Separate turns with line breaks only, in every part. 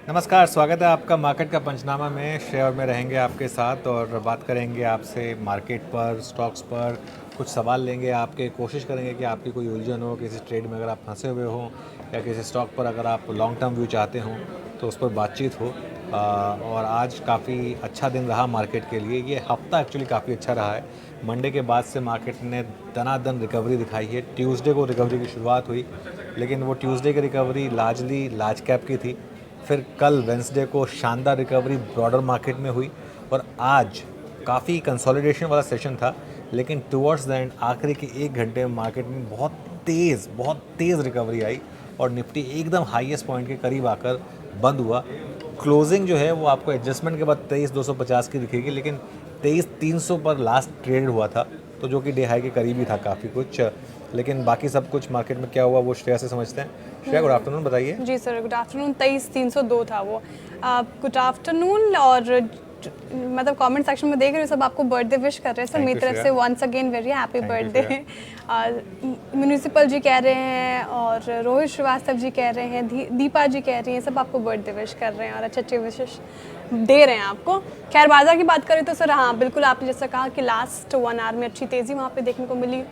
नमस्कार, स्वागत है आपका मार्केट का पंचनामा में। शेयर में रहेंगे आपके साथ और बात करेंगे आपसे मार्केट पर, स्टॉक्स पर। कुछ सवाल लेंगे आपके, कोशिश करेंगे कि आपकी कोई उलझन हो, किसी ट्रेड में अगर आप फंसे हुए हों या किसी स्टॉक पर अगर आप लॉन्ग टर्म व्यू चाहते हों तो उस पर बातचीत हो। और आज काफ़ी अच्छा दिन रहा मार्केट के लिए। ये हफ्ता एक्चुअली काफ़ी अच्छा रहा है। मंडे के बाद से मार्केट ने दनादन रिकवरी दिखाई है। ट्यूसडे को रिकवरी की शुरुआत हुई, लेकिन वो ट्यूसडे की रिकवरी लार्जली लार्ज कैप की थी। फिर कल वेंसडे को शानदार रिकवरी ब्रॉडर मार्केट में हुई और आज काफ़ी कंसोलिडेशन वाला सेशन था, लेकिन टुवर्ड्स द एंड आखिरी के 1 घंटे में मार्केट में बहुत तेज़ रिकवरी आई और निफ्टी एकदम हाईएस्ट पॉइंट के करीब आकर बंद हुआ। क्लोजिंग जो है वो आपको एडजस्टमेंट के बाद 23,250 की दिखेगी, लेकिन 23,300 पर लास्ट ट्रेड हुआ था, तो जो कि डे हाई के करीब ही था काफ़ी कुछ। लेकिन बाकी सब कुछ मार्केट में क्या हुआ वो श्रेया से समझते हैं। श्रेया, गुड आफ्टरनून, बताइए।
जी सर, गुड आफ्टरनून। 23,302 था वो। Good afternoon. और मतलब कमेंट सेक्शन में देख रहे हो सब आपको बर्थडे विश कर रहे हैं सर।
Thank
मेरी
you,
तरफ
श्रेया।
से once again very happy
Thank you,
birthday. Municipal ji कह रहे हैं और रोहित श्रीवास्तव जी कह रहे हैं, दीपा जी कह रही हैं, सब आपको बर्थडे विश कर रहे हैं और अच्छे अच्छे विशेष दे रहे हैं आपको। खैर, बाजार की बात करें तो सर हाँ बिल्कुल, आपने जैसा कहा कि लास्ट 1 आवर में अच्छी तेज़ी वहाँ पे देखने को मिली।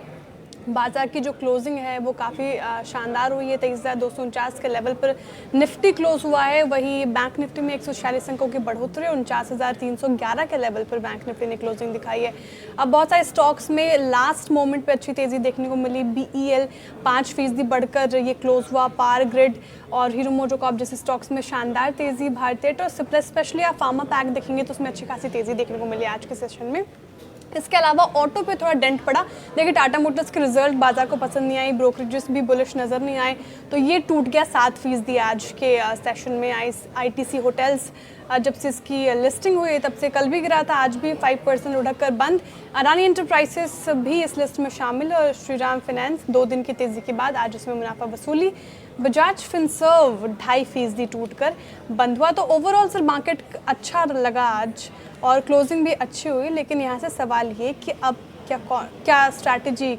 बाजार की जो क्लोजिंग है वो काफ़ी शानदार हुई है। 23,249 के लेवल पर निफ्टी क्लोज हुआ है। वही बैंक निफ्टी में 146 अंकों की बढ़ोतरी, 49,311 के लेवल पर बैंक निफ्टी ने क्लोजिंग दिखाई है। अब बहुत सारे स्टॉक्स में लास्ट मोमेंट पे अच्छी तेज़ी देखने को मिली। BEL 5% बढ़कर ये क्लोज हुआ। पावर ग्रिड और हीरो मोटोकॉर्प जैसे स्टॉक्स में शानदार तेज़ी। भारतीय तो स्पेशली आप फार्मा पैक देखेंगे तो उसमें अच्छी खासी तेज़ी देखने को मिली आज के सेशन में। इसके अलावा ऑटो पे थोड़ा डेंट पड़ा। देखिए, टाटा मोटर्स के रिजल्ट बाजार को पसंद नहीं आई, ब्रोकरेजेस भी बुलिश नज़र नहीं आए, तो ये टूट गया 7% आज के सेशन में। ITC होटल्स जब से इसकी लिस्टिंग हुई तब से कल भी गिरा था, आज भी 5% लुढ़क कर बंद। अडानी एंटरप्राइजेस भी इस लिस्ट में शामिल और श्रीराम फाइनेंस 2 दिन की तेज़ी के बाद आज इसमें मुनाफा वसूली। बजाज फिनसर्व 2.5% टूट कर बंद हुआ। तो ओवरऑल सर मार्केट अच्छा लगा आज और क्लोजिंग भी अच्छी हुई। लेकिन यहाँ से सवाल ये कि अब क्या स्ट्रैटेजी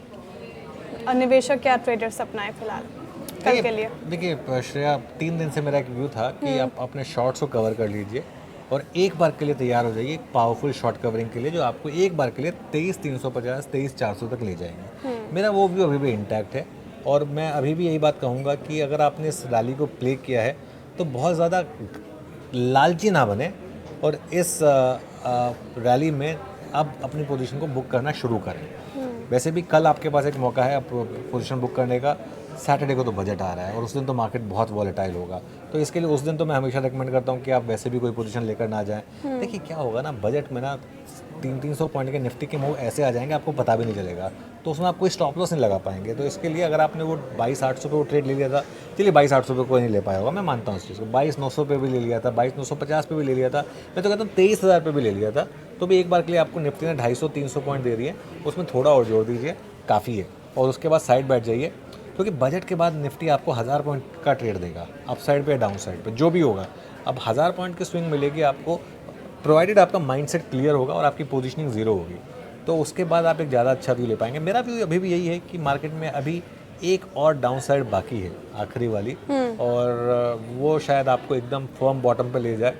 निवेशक या ट्रेडर्स अपनाएं फिलहाल कल के लिए।
देखिए श्रेया, 3 दिन से मेरा एक व्यू था कि आप अपने शॉर्ट्स को कवर कर लीजिए और एक बार के लिए तैयार हो जाइए पावरफुल शॉर्ट कवरिंग के लिए, जो आपको एक बार के लिए 23,350 23,400 तक ले जाएंगे। मेरा वो व्यू अभी भी इंटैक्ट है और मैं अभी भी यही बात कहूँगा कि अगर आपने इस रैली को प्ले किया है तो बहुत ज़्यादा लालची ना बने और इस रैली में अब अपनी पोजीशन को बुक करना शुरू करें। वैसे भी कल आपके पास एक मौका है अब पोजीशन बुक करने का। सैटरडे को तो बजट आ रहा है और उस दिन तो मार्केट बहुत वॉलेटाइल होगा, तो इसके लिए उस दिन तो मैं हमेशा रेकमेंड करता हूँ कि आप वैसे भी कोई पोजीशन लेकर ना जाएं। देखिए क्या होगा ना, बजट में ना 300 पॉइंट के निफ्टी के मूव ऐसे आ जाएंगे आपको पता भी नहीं चलेगा, तो उसमें आप कोई स्टॉप लॉस नहीं लगा पाएंगे। तो इसके लिए अगर आपने वो 22,800 पे वो ट्रेड ले लिया था, चलिए 22,800 पे कोई नहीं ले पाया होगा, मैं मानता हूँ इस चीज़ को। 22,900 पे भी ले लिया था, 22,950 पे भी ले लिया था, मैं तो कहता हूँ 23,000 पे भी ले लिया था, तो भी एक बार के लिए आपको निफ्टी ने 250-300 पॉइंट दे रही है, उसमें थोड़ा और जोड़ दीजिए, काफ़ी है। और उसके बाद साइड बैठ जाइए, क्योंकि बजट के बाद निफ्टी आपको 1000 पॉइंट का ट्रेड देगा, अप साइड पे या डाउन साइड पे जो भी होगा। अब 1000 पॉइंट की स्विंग मिलेगी आपको, प्रोवाइडेड आपका माइंडसेट क्लियर होगा और आपकी पोजीशनिंग ज़ीरो होगी, तो उसके बाद आप एक ज़्यादा अच्छा व्यू ले पाएंगे। मेरा व्यू अभी भी यही है कि मार्केट में अभी एक और डाउन साइड बाकी है, आखिरी वाली, और वो शायद आपको एकदम फर्म बॉटम पे ले जाए,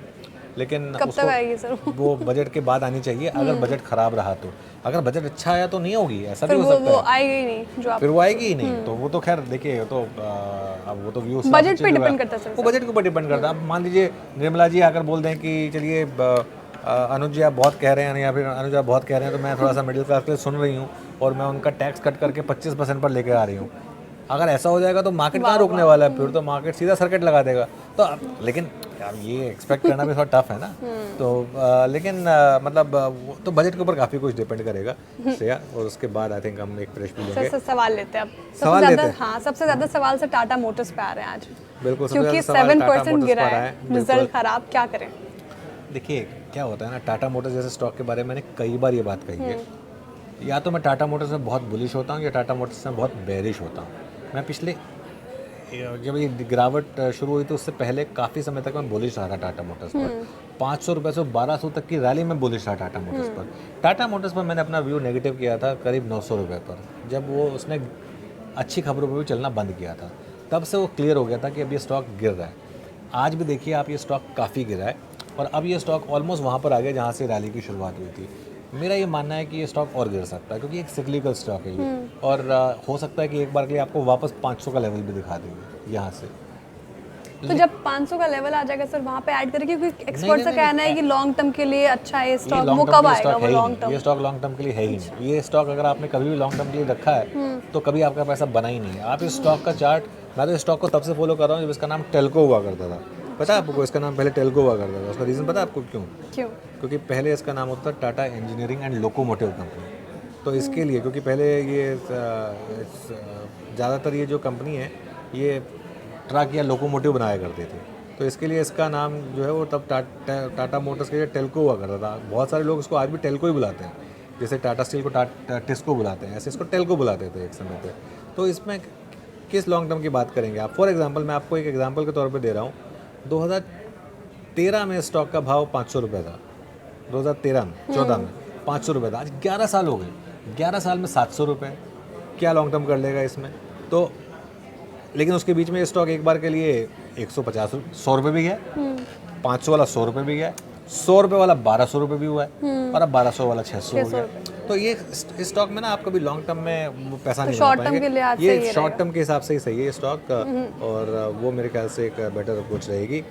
लेकिन
कब तक आएगी सर
वो बजट के बाद आनी चाहिए। अगर बजट खराब रहा तो, अगर बजट अच्छा आया तो नहीं होगी, ऐसा भी
फिर
हो सकता
वो
है,
आएगी ही नहीं जो आप
फिर वो आएगी ही नहीं। तो वो तो खैर देखिए, तो अब वो तो व्यू
बजट पे डिपेंड करता है सर।
वो बजट के ऊपर डिपेंड करता है। अब मान लीजिए निर्मला जी आकर बोल दें कि चलिए अनुज जी आप बहुत कह रहे हैं, या फिर अनुज आप बहुत कह रहे हैं, तो मैं थोड़ा सा मिडिल क्लास के लिए सुन रही हूँ और मैं उनका टैक्स कट करके 25% पर लेके आ रही हूँ। अगर ऐसा हो जाएगा तो मार्केट कहाँ रुकने वाला है, फिर तो मार्केट सीधा सर्किट लगा देगा। तो लेकिन यार ये एक्सपेक्ट करना भी थोड़ा टफ है ना। तो लेकिन मतलब वो तो बजट के ऊपर काफ़ी कुछ डिपेंड करेगा श्रेया, और उसके बाद आई थिंक हम एक फ्रेश भी लेंगे।
सर सवाल लेते हैं अब।
सवाल लेते हैं।
हाँ, सबसे ज़्यादा सवाल से टाटा मोटर्स पे आ रहे हैं आज,
बिल्कुल,
क्योंकि 7% गिरा है, रिजल्ट खराब, क्या करें।
देखिए क्या होता है ना, टाटा मोटर्स जैसे स्टॉक के बारे में मैंने कई बार ये बात कही है, या तो मैं टाटा मोटर्स में बहुत बुलिश होता हूँ या टाटा मोटर्स में बहुत बेरिश होता हूँ। मैं पिछले जब ये गिरावट शुरू हुई तो उससे पहले काफ़ी समय तक मैं बुलिश रहा था टाटा मोटर्स पर। 500 रुपये से 1200 तक की रैली में बुलिश रहा टाटा मोटर्स पर। टाटा मोटर्स पर मैंने अपना व्यू नेगेटिव किया था करीब 900 रुपये पर, जब वो उसने अच्छी खबरों पर भी चलना बंद किया था। तब से वो क्लियर हो गया था कि अब ये स्टॉक गिर रहा है। आज भी देखिए आप, ये स्टॉक काफ़ी गिरा है और अब ये स्टॉक ऑलमोस्ट वहाँ पर आ गया जहाँ से रैली की शुरुआत हुई थी। मेरा ये मानना है कि ये स्टॉक और गिर सकता है क्योंकि एक सिक्लिकल स्टॉक है ये, और हो सकता है कि एक बार के लिए आपको वापस 500 का लेवल भी दिखा देंगे यहाँ से।
तो जब 500 का लेवल आ जाएगा सर वहाँ पे ऐड करेंगे, क्योंकि एक्सपर्ट का कहना है कि लॉन्ग टर्म के लिए अच्छा है स्टॉक। वो कब आएगा वो लॉन्ग टर्म?
ये स्टॉक लॉन्ग टर्म के लिए है ही नहीं। ये स्टॉक अगर आपने कभी भी लॉन्ग टर्म के लिए रखा है तो कभी आपका पैसा बना ही नहीं है। आप इस स्टॉक का चार्ट, मैं तो इस स्टॉक को तब से फॉलो कर रहा हूँ जब इसका नाम टेल्को हुआ करता था। पता है आपको, इसका नाम पहले टेल्को हुआ करता था। उसका रीज़न पता है आपको क्यों? क्योंकि पहले इसका नाम होता था Tata engineering and locomotive company. तो इसके लिए, क्योंकि पहले ये ज़्यादातर ये जो कंपनी है ये ट्रक या लोकोमोटिव बनाया करते थे, तो इसके लिए इसका नाम जो है वो तब टाटा मोटर्स के लिए टेल्को हुआ करता था। बहुत सारे लोग इसको आज भी टेल्को ही बुलाते हैं, जैसे टाटा स्टील को टिस्को बुलाते हैं, ऐसे इसको टेल्को बुलाते थे एक समय पे। तो इसमें किस लॉन्ग टर्म की बात करेंगे आप? फॉर एग्जांपल मैं आपको एक एग्जांपल के तौर पे दे रहा हूँ, 2013 में स्टॉक का भाव 500 रुपये था। 2013 में 14 में 500 रुपये था। आज 11 साल हो गए, 11 साल में 700 रुपये। क्या लॉन्ग टर्म कर लेगा इसमें? तो लेकिन उसके बीच में ये स्टॉक एक बार के लिए 150 100 रुपये भी गया, 500 वाला 100 रुपये भी गया, 100 रुपये वाला 1200 रुपये भी हुआ है, और अब 1200 वाला 600 हो गया। तो ये इस स्टॉक में ना आप कभी लॉन्ग टर्म में पैसा नहीं बना पाएंगे। ये शॉर्ट टर्म के हिसाब से ही सही है ये स्टॉक, और वो मेरे ख्याल से एक बेटर अप्रोच रहेगी।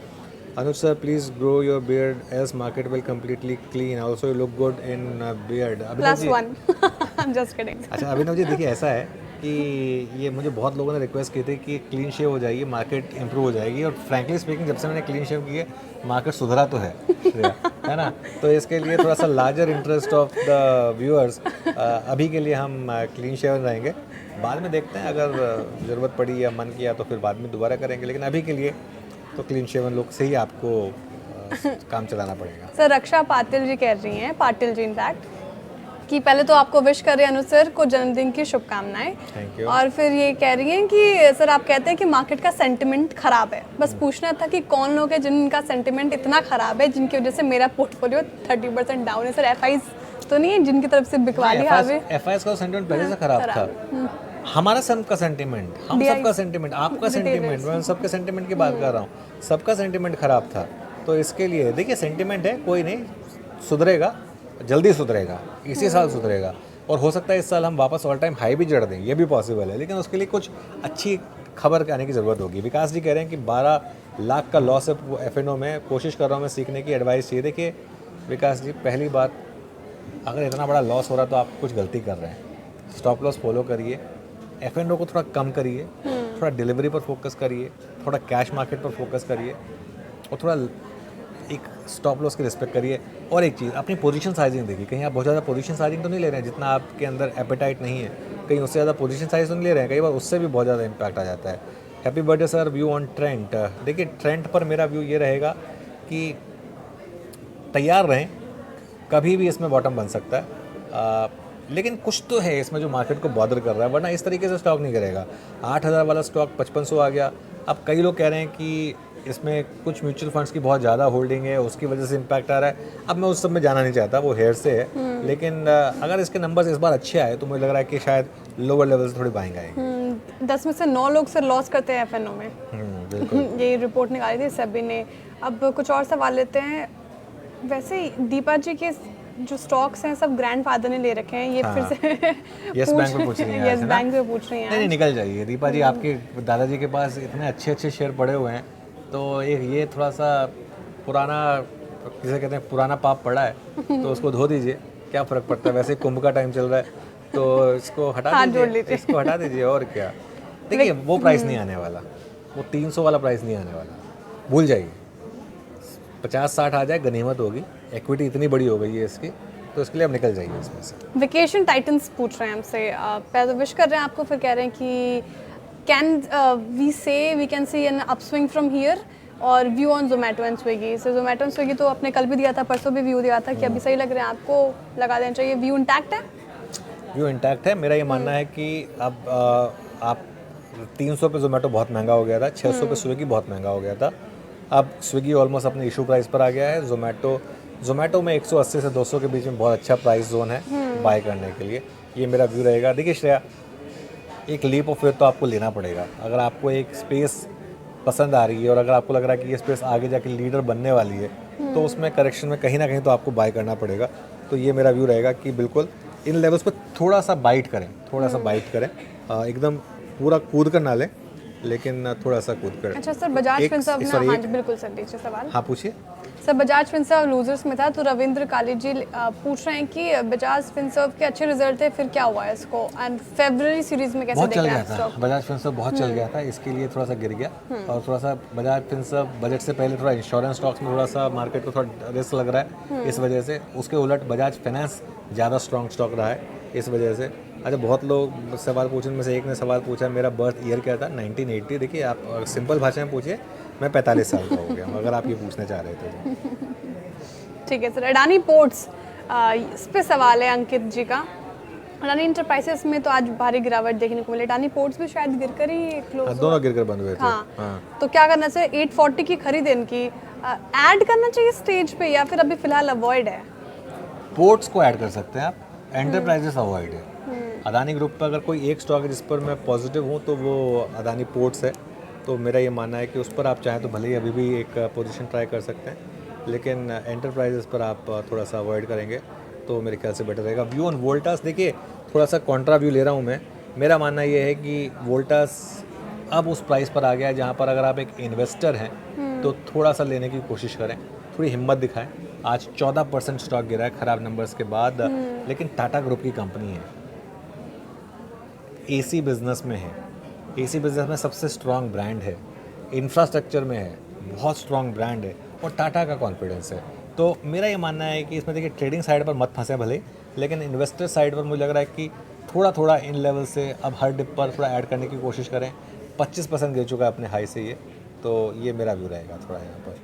Anuj sir, please grow your beard else market will completely clean, also you look good in beard. अच्छा अभिनव जी, देखिए ऐसा है कि ये मुझे बहुत लोगों ने रिक्वेस्ट की थी कि क्लीन शेव हो जाएगी, मार्केट इंप्रूव हो जाएगी, और फ्रैंकली स्पीकिंग जब से मैंने क्लीन शेव की है मार्केट सुधरा तो है ना। तो इसके लिए थोड़ा सा larger interest of the viewers, अभी के लिए हम क्लीन शेव रहेंगे। बाद में देखते हैं, अगर ज़रूरत पड़ी या मन किया तो फिर बाद में दोबारा करेंगे, लेकिन अभी के लिए तो क्लीन शेवन लुक से ही आपको काम चलाना पड़ेगा।
सर रक्षा पाटिल जी कह रही हैं, पाटिल जी इनफैक्ट, कि पहले तो आपको विश कर रहे हैं अनुज सर को जन्मदिन की शुभकामनाएं,
थैंक यू।
और फिर ये कह रही हैं कि सर आप कहते हैं कि मार्केट का सेंटिमेंट खराब है। बस पूछना था कि कौन लोग हैं जिनका सेंटिमेंट इतना खराब है जिनकी वजह से मेरा पोर्टफोलियो 30% डाउन है। सर एफआईज तो नहीं है जिनकी तरफ से बिकवाली हावे?
एफआईज का सेंटिमेंट पहले से खराब था। हमारा सबका सेंटिमेंट, हम सबका सेंटिमेंट, आपका सेंटिमेंट, मैं सबके सेंटिमेंट की बात कर रहा हूँ, सबका सेंटिमेंट खराब था। तो इसके लिए देखिए, सेंटिमेंट है, कोई नहीं, सुधरेगा, जल्दी सुधरेगा, इसी साल सुधरेगा, और हो सकता है इस साल हम वापस ऑल टाइम हाई भी जड़ दें, ये भी पॉसिबल है। लेकिन उसके लिए कुछ अच्छी खबर आने की ज़रूरत होगी। विकास जी कह रहे हैं कि 12 लाख का लॉस है एफएनओ में, कोशिश कर रहा हूँ मैं सीखने की, एडवाइस चाहिए। देखिए विकास जी, पहली बात, अगर इतना बड़ा लॉस हो रहा है तो आप कुछ गलती कर रहे हैं। स्टॉप लॉस फॉलो करिए, एफएनओ को थोड़ा कम करिए, थोड़ा डिलीवरी पर फोकस करिए, थोड़ा कैश मार्केट पर फोकस करिए, और थोड़ा एक स्टॉप लॉस की रिस्पेक्ट करिए। और एक चीज़, अपनी पोजीशन साइजिंग देखिए, कहीं आप बहुत ज़्यादा पोजीशन साइजिंग तो नहीं ले रहे हैं, जितना आपके अंदर एपेटाइट नहीं है, कहीं उससे ज़्यादा पोजीशन साइज तो नहीं ले रहे हैं, कई बार उससे भी बहुत ज़्यादा इम्पैक्ट आ जाता है। Happy birthday sir, view on trend. देखिए ट्रेंड पर मेरा व्यू ये रहेगा कि तैयार रहें, कभी भी इसमें बॉटम बन सकता है, लेकिन कुछ तो है इसमें जो मार्केट को बॉदर कर रहा है, वरना इस तरीके से स्टॉक नहीं करेगा। 8000 वाला स्टॉक 5500 आ गया। अब कई लोग कह रहे हैं कि इसमें कुछ म्यूचुअल फंड्स की बहुत ज़्यादा होल्डिंग है, उसकी वजह से इम्पैक्ट आ रहा है। अब मैं उस सब में जाना नहीं चाहता, वो हेयर से है, लेकिन अगर इसके नंबर्स इस बार अच्छे आए तो मुझे लग रहा है कि शायद लोअर लेवल से थोड़ी बाइंग आएगी।
10 में से 9 लोग सर लॉस करते हैं एफएनओ में,
बिल्कुल।
ये रिपोर्ट निकाली थी सभी ने। अब कुछ और सवाल लेते हैं। वैसे दीपा जी के जो स्टॉक्स हैं सब ग्रैंडफादर ने ले रखे हैं, ये फिर से
यस बैंक में पूछ रही हैं।
यस बैंक में पूछ रही हैं।
नहीं, निकल जाइए दीपा जी, आपके दादाजी के पास इतने अच्छे अच्छे शेयर पड़े हुए हैं, तो ये थोड़ा सा पुराना, जिसे कहते हैं पुराना पाप पड़ा है, तो उसको धो दीजिए, क्या फ़र्क पड़ता है। वैसे कुंभ का टाइम चल रहा है, तो इसको हटा दीजिए, इसको हटा दीजिए, और क्या। देखिए वो प्राइस नहीं आने वाला, वो 300 वाला प्राइस नहीं आने वाला, भूल जाइए। 50-60 आ जाए गनीमत होगी, इक्विटी इतनी बड़ी हो गई है इसकी, तो इसके लिए अब निकल जाइए इसमें से।
वेकेशन टाइटन्स पूछ रहे हैं हमसे, पहले तो विश कर रहे हैं आपको, फिर कह रहे हैं कि can we say we can see an upswing from here, और view on Zomato and Swiggy. So Zomato and Swiggy तो आपने कल भी दिया था, परसों भी व्यू दिया था कि अभी सही लग रहे हैं आपको, लगा देना चाहिए। व्यू इंटैक्ट है? व्यू
इंटैक्ट है। मेरा ये मानना है कि अब आप 300 पे जोमेटो बहुत महंगा हो गया था, 600 पे स्विगी बहुत महंगा हो गया था, अब स्विगी ऑलमोस्ट अपने इशू प्राइस पर आ गया है। जोमेटो में 180 से 200 के बीच में बहुत अच्छा प्राइस जोन है बाय करने के लिए, ये मेरा व्यू रहेगा। देखिए श्रेया, एक लीप ऑफ फेथ तो आपको लेना पड़ेगा। अगर आपको एक स्पेस पसंद आ रही है और अगर आपको लग रहा है कि ये स्पेस आगे जाके लीडर बनने वाली है तो उसमें करेक्शन में कहीं ना कहीं तो आपको बाय करना पड़ेगा। तो ये मेरा व्यू रहेगा कि बिल्कुल इन लेवल्स पर थोड़ा सा बाइट करें, थोड़ा सा बाइट करें, एकदम पूरा कूद कर ना लें, लेकिन थोड़ा सा कूद कर।
अच्छा सर, बजाज
एक-
फिनसर्व
sorry,
हाँ
एक-
जी बिल्कुल सर, लीजिए सवाल।
हाँ पूछिए।
सर बजाज फिनसर्व लूजर्स में था, तो रविंद्र काली जी पूछ रहे हैं कि बजाज फिनसर्व के अच्छे रिजल्ट थे, फिर क्या हुआ है इसको, एंड फेब्रुअरी सीरीज में कैसे
बहुत
देख
चल
रहे
गया
हैं
था
आप स्टॉक?
बजाज फिनसर्व, बहुत चल गया था, इसके लिए थोड़ा सा गिर गया। और थोड़ा सा बजाज फिनसर्व बजट से पहले थोड़ा इंश्योरेंस स्टॉक्स में थोड़ा सा मार्केट को थोड़ा रिस्क लग रहा है, इस वजह से। उसके उलट बजाज फाइनेंस ज़्यादा स्ट्रॉन्ग स्टॉक रहा है, इस वजह से। अच्छा, बहुत लोग सवाल पूछे, में से एक ने सवाल पूछा मेरा बर्थ ईयर क्या था, 1980। देखिए आप सिंपल भाषा में पूछिए, मैं 45 साल का हो गया हूँ, अगर आप ये पूछना चाह रहे थे तो।
ठीक है सर, अडानी पोर्ट्स इस पे सवाल है अंकित जी का। अडानी इंटरप्राइजेस में तो आज भारी गिरावट देखने को मिली, अडानी पोर्ट्स भी शायद गिरकर ही
हाँ,
क्लोज
दोनों गिरकर बंद हुए थे।
हाँ, तो क्या करना चाहिए? 840 की खरीद इनकी ऐड करना चाहिए स्टेज पे, या फिर अभी फिलहाल अवॉइड है?
पोर्ट्स को ऐड कर सकते हैं आप, एंटरप्राइजेस अवॉइड है। अदानी ग्रुप पर अगर कोई एक स्टॉक है जिस पर मैं पॉजिटिव हूँ तो वो अदानी पोर्ट्स है। तो मेरा ये मानना है कि उस पर आप चाहें तो भले ही अभी भी एक पोजीशन ट्राई कर सकते हैं, लेकिन एंटरप्राइजेस पर आप थोड़ा सा अवॉइड करेंगे तो मेरे ख्याल से बेटर रहेगा। व्यू ऑन वोल्टास, देखिए थोड़ा सा कॉन्ट्रा व्यू ले रहा हूँ मैं। मेरा मानना ये है कि वोल्टास अब उस प्राइस पर आ गया है जहाँ पर अगर आप एक इन्वेस्टर हैं तो थोड़ा सा लेने की कोशिश करें, थोड़ी हिम्मत दिखाएं। आज 14% स्टॉक गिरा है खराब नंबर्स के बाद, लेकिन टाटा ग्रुप की कंपनी है, एसी बिजनेस में है, एसी बिजनेस में सबसे स्ट्रॉन्ग ब्रांड है, इंफ्रास्ट्रक्चर में है, बहुत स्ट्रॉन्ग ब्रांड है और टाटा का कॉन्फिडेंस है। तो मेरा ये मानना है कि इसमें देखिए ट्रेडिंग साइड पर मत फंसे भले, लेकिन इन्वेस्टर साइड पर मुझे लग रहा है कि थोड़ा थोड़ा इन लेवल से अब हर डिप पर थोड़ा ऐड करने की कोशिश करें। 25% गिर चुका है अपने हाई से ये, तो ये मेरा व्यू रहेगा थोड़ा यहाँ पर।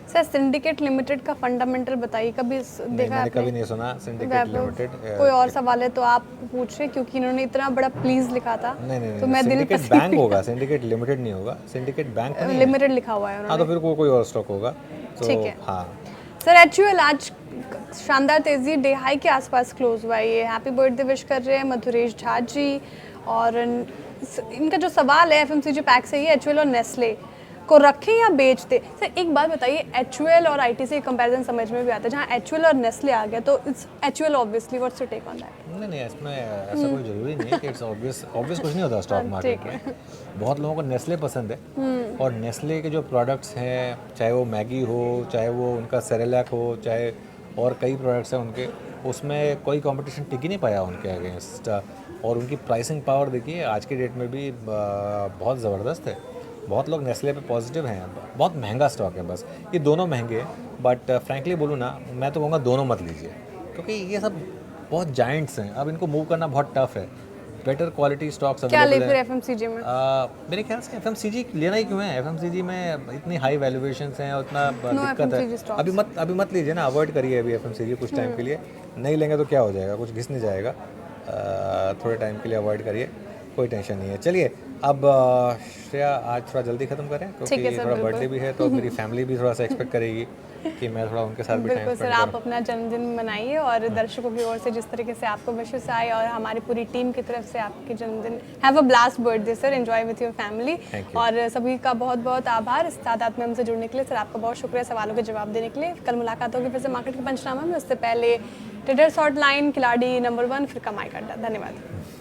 सर सिंडिकेट लिमिटेड का फंडामेंटल बताइए, कभी
नहीं,
देखा
मैंने
आपने?
कभी नहीं सुना सिंडिकेट
वैभव,
लिमिटेड।
कोई और सवाल है तो आप पूछिए, क्योंकि इन्होंने इतना बड़ा प्लीज लिखा था।
नहीं नहीं
तो
नहीं,
मैं दिल
सिंडिकेट बैंक होगा, सिंडिकेट लिमिटेड नहीं होगा, सिंडिकेट बैंक तो नहीं है।
लिमिटेड लिखा हुआ है
हाँ,
उन्होंने।
तो फिर कोई और स्टॉक होगा तो।
ठीक है।
हाँ,
सर एचयूएल आज शानदार तेजी, डे हाई के आसपास क्लोज हुआ है। ये हैप्पी बर्थडे विश कर रहे हैं मधुरेश झा जी। और इनका जो सवाल है एफएमसीजी पैक से, ये एचयूएल और नेस्ले को रखें या बेच दे? सर एक बात बताइए, एचयूएल और आईटीसी कंपैरिजन समझ में भी आता है, जहाँ एचयूएल और नेस्ले आ गया तो it's HUL obviously. What's your take on that?
नहीं नहीं, इसमें ऐसा कोई ज़रूरी नहीं है कि इट्स ऑब्वियस कुछ नहीं होता स्टॉक मार्केट में। बहुत लोगों को नेस्ले पसंद है और नेस्ले के जो प्रोडक्ट्स हैं, चाहे वो मैगी हो, चाहे वो उनका सेरेलैक हो, चाहे और कई प्रोडक्ट्स हैं उनके, उसमें कोई कंपटीशन टिक ही नहीं पाया उनके अगेंस्ट। और उनकी प्राइसिंग पावर देखिए आज की डेट में भी बहुत ज़बरदस्त है। बहुत लोग नेस्ले पे पॉजिटिव हैं। बहुत महंगा स्टॉक है, बस ये दोनों महंगे हैं। बट फ्रैंकली बोलूँ ना, मैं तो कहूँगा दोनों मत लीजिए, क्योंकि ये सब बहुत जाइंट्स हैं, अब इनको मूव करना बहुत टफ है। बेटर क्वालिटी स्टॉक्स
क्या ले
अवेलेबल
फिर
है।
एफएमसीजी में?
मेरे ख्याल से एफएमसीजी लेना ही क्यों है? एफएमसीजी में इतनी हाई वैल्यूएशंस हैं और इतना दिक्कत
FMCG
है।
stocks।
अभी मत लीजिए ना, अवॉइड करिए अभी एफएमसीजी कुछ टाइम के लिए। नहीं लेंगे तो क्या हो जाएगा, कुछ घिस नहीं जाएगा। थोड़े टाइम के लिए अवॉइड करिए, कोई टेंशन नहीं है। चलिए अब श्रेया आज थोड़ा जल्दी ख़त्म करें,
ठीक है
क्योंकि
सर,
थोड़ा
बिल्कुल।
बर्थडे भी है तो मेरी फैमिली भी थोड़ा सा एक्सपेक्ट करेगी कि मैं थोड़ा उनके साथ भी टाइम
बिल्कुल सर,
स्पेंड
आप
करूँ।
अपना जन्मदिन मनाइए और दर्शकों की ओर से जिस तरीके से आपको विशेष आए और हमारी पूरी टीम की तरफ से आपकी जन्मदिन, have a blast birthday sir, enjoy with your family.
Thank you।
और सभी का बहुत बहुत आभार इस तादाद में हमसे जुड़ने के लिए। सर आपका बहुत शुक्रिया सवालों के जवाब देने के लिए। कल मुलाकात होगी फिर से मार्केट के पंचनामा में, उससे पहले ट्रेडर्स हॉटलाइन, खिलाड़ी नंबर 1, फिर कमाई का अड्डा। धन्यवाद।